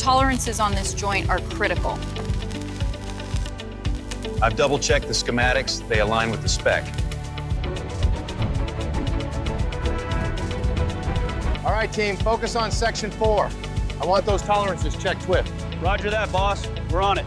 tolerances on this joint are critical. I've double-checked the schematics. They align with the spec. All right, team, focus on section 4. I want those tolerances checked swift. Roger that, boss. We're on it.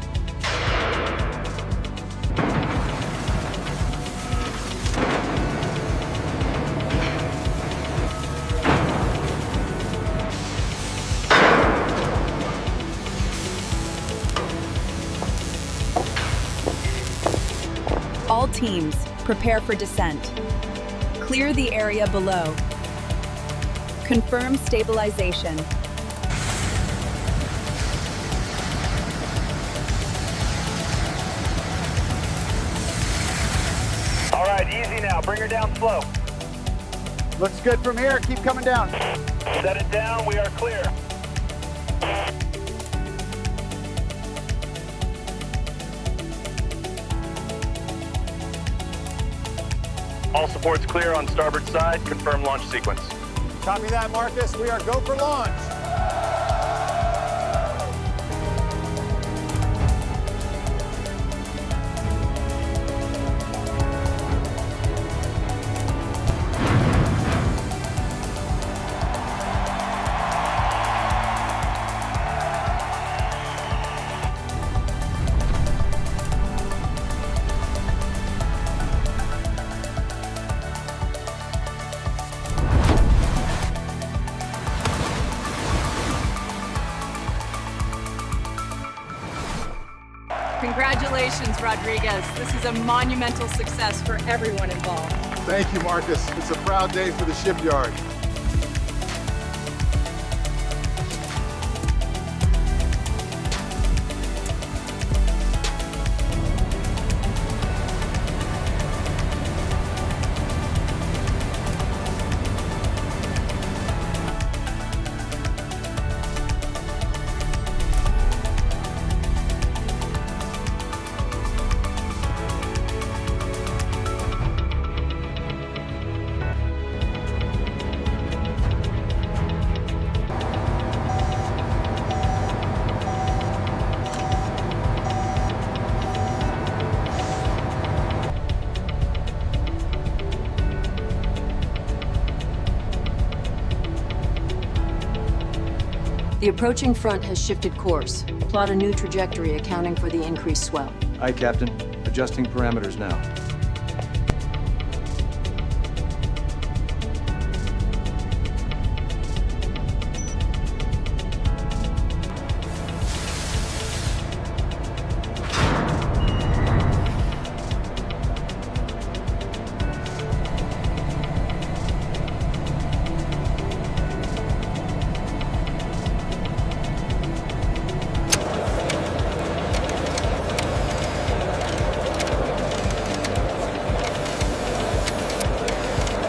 All teams, prepare for descent. Clear the area below. Confirm stabilization. All right, easy now. Bring her down slow. Looks good from here. Keep coming down. Set it down. We are clear. All supports clear on starboard side. Confirm launch sequence. Copy that, Marcus. We are go for launch. Congratulations, Rodriguez. This is a monumental success for everyone involved. Thank you, Marcus. It's a proud day for the Shipyard. The approaching front has shifted course. Plot a new trajectory accounting for the increased swell. Aye, Captain. Adjusting parameters now.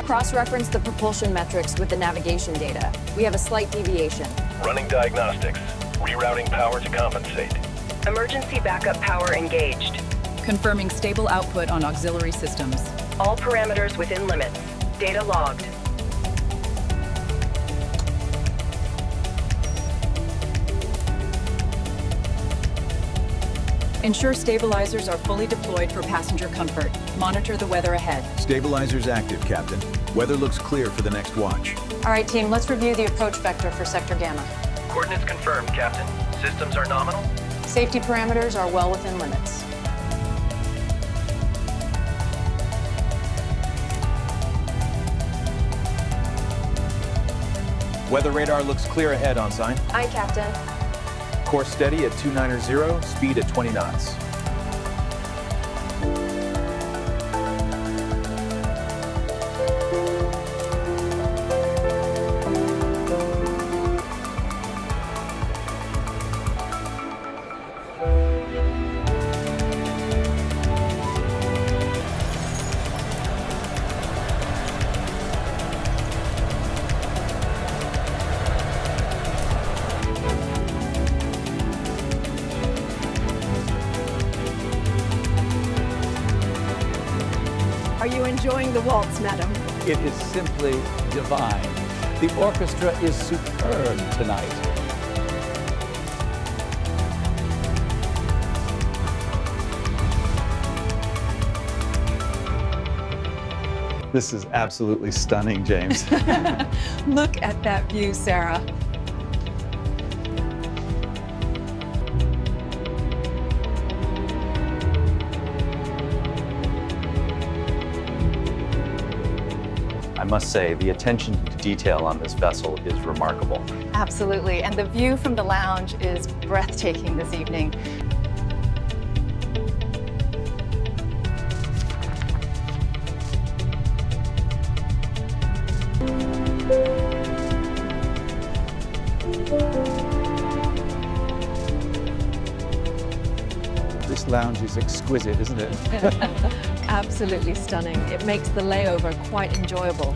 Cross-reference the propulsion metrics with the navigation data. We have a slight deviation. Running diagnostics. Rerouting power to compensate. Emergency backup power engaged. Confirming stable output on auxiliary systems. All parameters within limits. Data logged. Ensure stabilizers are fully deployed for passenger comfort. Monitor the weather ahead. Stabilizers active, Captain. Weather looks clear for the next watch. All right, team, let's review the approach vector for Sector Gamma. Coordinates confirmed, Captain. Systems are nominal. Safety parameters are well within limits. Weather radar looks clear ahead, ensign. Aye, Captain. Course steady at 290, speed at 20 knots. Are you enjoying the waltz, madam? It is simply divine. The orchestra is superb tonight. This is absolutely stunning, James. Look at that view, Sarah. I must say, the attention to detail on this vessel is remarkable. Absolutely, and the view from the lounge is breathtaking this evening. This lounge is exquisite, isn't it? Absolutely stunning. It makes the layover quite enjoyable.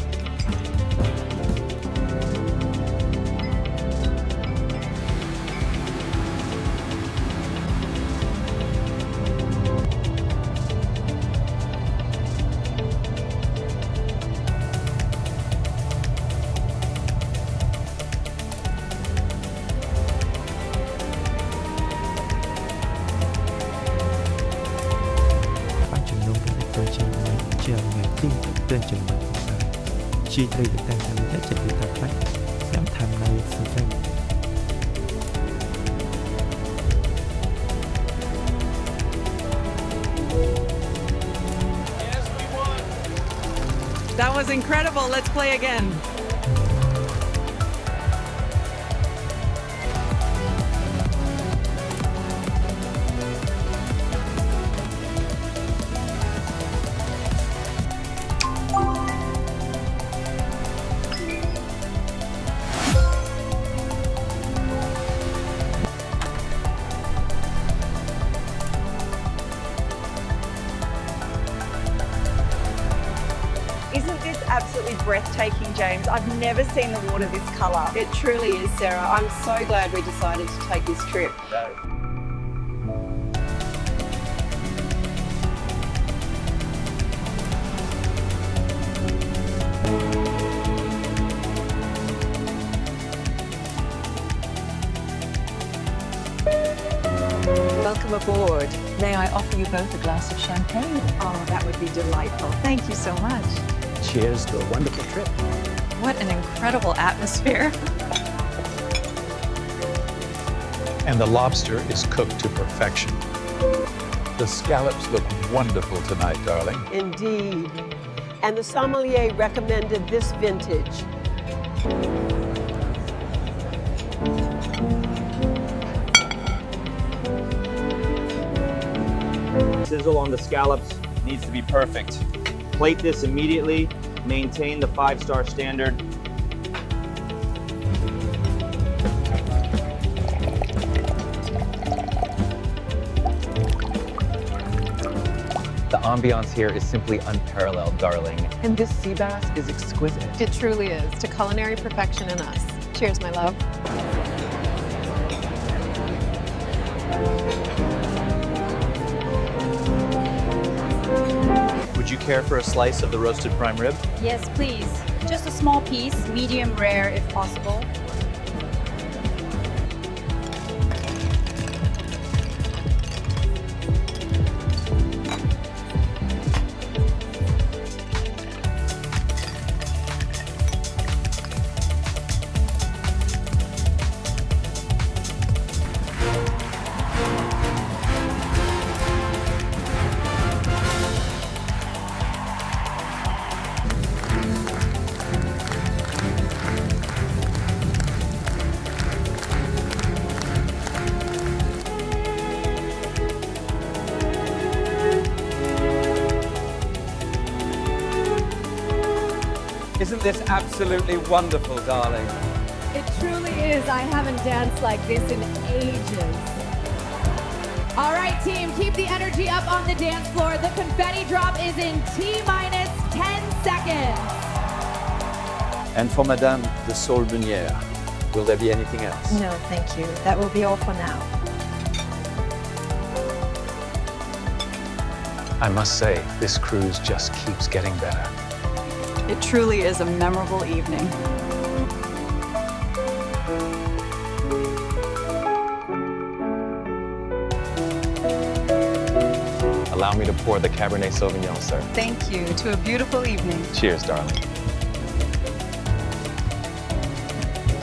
Bạn trường nông đã được tôi trình bày trường ngày tin tưởng tên trường bày của bạn. Chỉ đây được đang làm giá trị thật bách. Dám tham này sự phê. That was incredible. Let's play again. Isn't this absolutely breathtaking, James? I've never seen the water this colour. It truly is, Sarah. I'm so glad we decided to take this trip. Welcome aboard. May I offer you both a glass of champagne? Oh, that would be delightful. Thank you so much. Cheers to a wonderful trip. What an incredible atmosphere. And the lobster is cooked to perfection. The scallops look wonderful tonight, darling. Indeed. And the sommelier recommended this vintage. Sizzle on the scallops needs to be perfect. Plate this immediately. Maintain the 5-star standard. The ambiance here is simply unparalleled, darling. And this sea bass is exquisite. It truly is. To culinary perfection in us. Cheers, my love. Would you care for a slice of the roasted prime rib? Yes, please. Just a small piece, medium rare if possible. Isn't this absolutely wonderful, darling? It truly is. I haven't danced like this in ages. All right, team, keep the energy up on the dance floor. The confetti drop is in T-minus 10 seconds. And for Madame de Saulbenière, will there be anything else? No, thank you. That will be all for now. I must say, this cruise just keeps getting better. It truly is a memorable evening. A Allow me to pour the Cabernet Sauvignon, sir. Thank you. To a beautiful evening. Cheers, darling.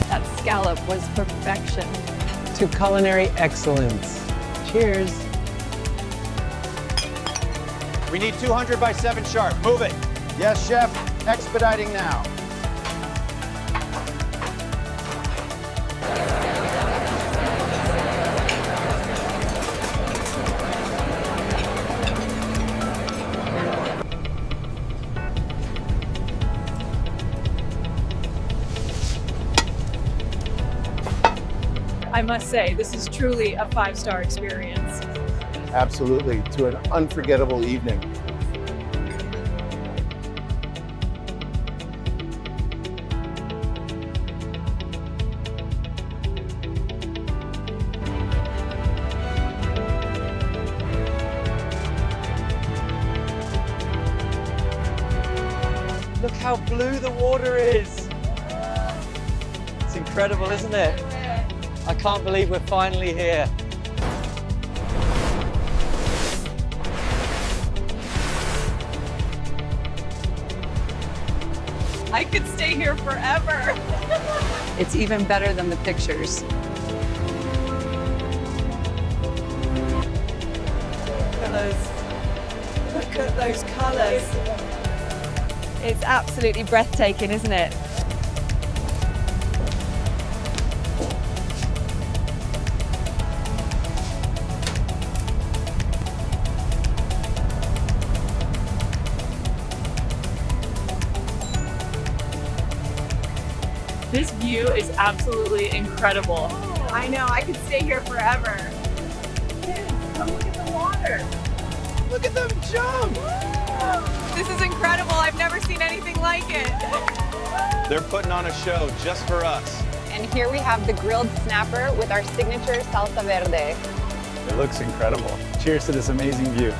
That scallop was perfection. To culinary excellence. Cheers. We need 200 by 7 sharp. Move it. Yes, chef. Expediting now. I must say, this is truly a 5-star experience. Absolutely. To an unforgettable evening. Look how blue the water is. It's incredible, isn't it? I can't believe we're finally here. I could stay here forever. It's even better than the pictures. Look at those colours. It's absolutely breathtaking, isn't it? This view is absolutely incredible. I know, I could stay here forever. Kids, come look at the water. Look at them jump! This is incredible. I've never seen anything like it. They're putting on a show just for us. And here we have the grilled snapper with our signature salsa verde. It looks incredible. Cheers to this amazing view.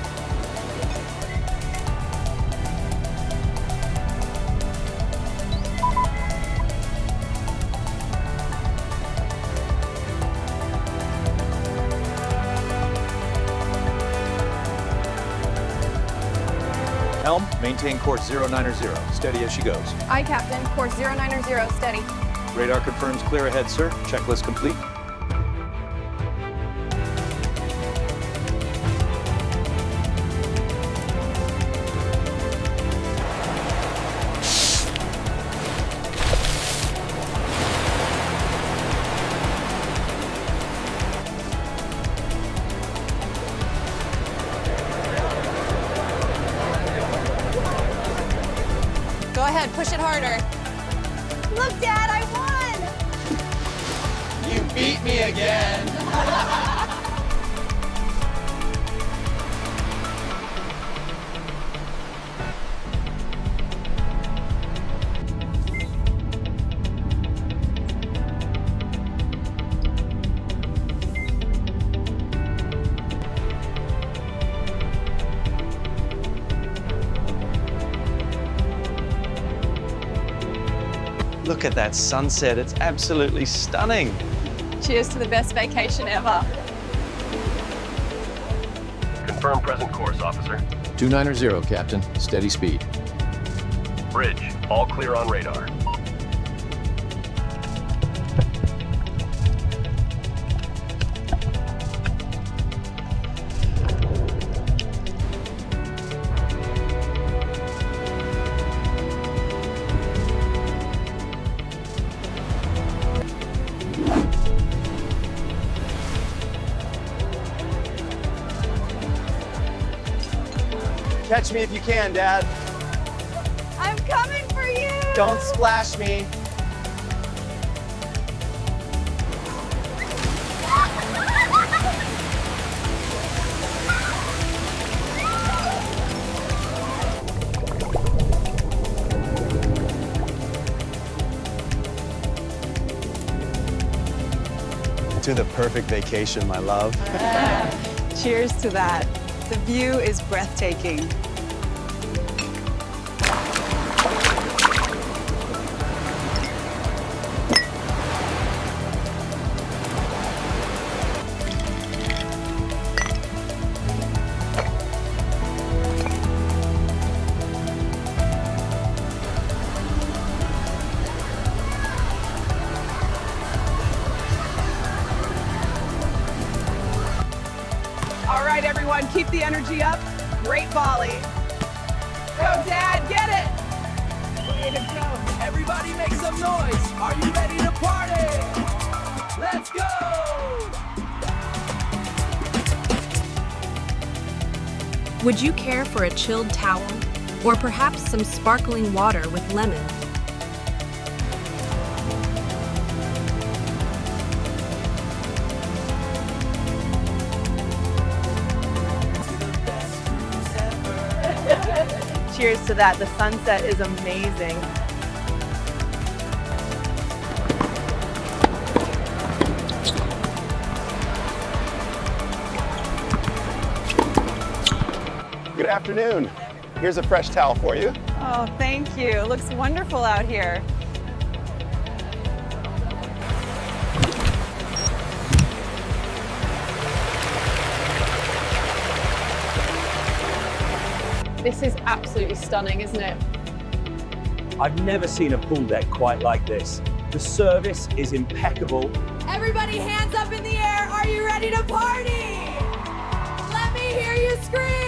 Helm, maintain course 090. Steady as she goes. Aye, Captain. Course 090, steady. Radar confirms clear ahead, sir. Checklist complete. Go ahead, push it harder. Look, Dad, I won! You beat me again. Look at that sunset. It's absolutely stunning. Cheers to the best vacation ever. Confirm present course, officer. 290, Captain. Steady speed. Bridge, all clear on radar. Catch me if you can, Dad. I'm coming for you! Don't splash me. To the perfect vacation, my love. Cheers to that. The view is breathtaking. on, keep the energy up. Great volley. Go, Dad, get it. Way to go. Everybody make some noise. Are you ready to party? Let's go. Would you care for a chilled towel? Or perhaps some sparkling water with lemon? Cheers to that. The sunset is amazing. Good afternoon. Here's a fresh towel for you. Oh, thank you. It looks wonderful out here. This is absolutely stunning, isn't it? I've never seen a pool deck quite like this. The service is impeccable. Everybody hands up in the air. Are you ready to party? Let me hear you scream.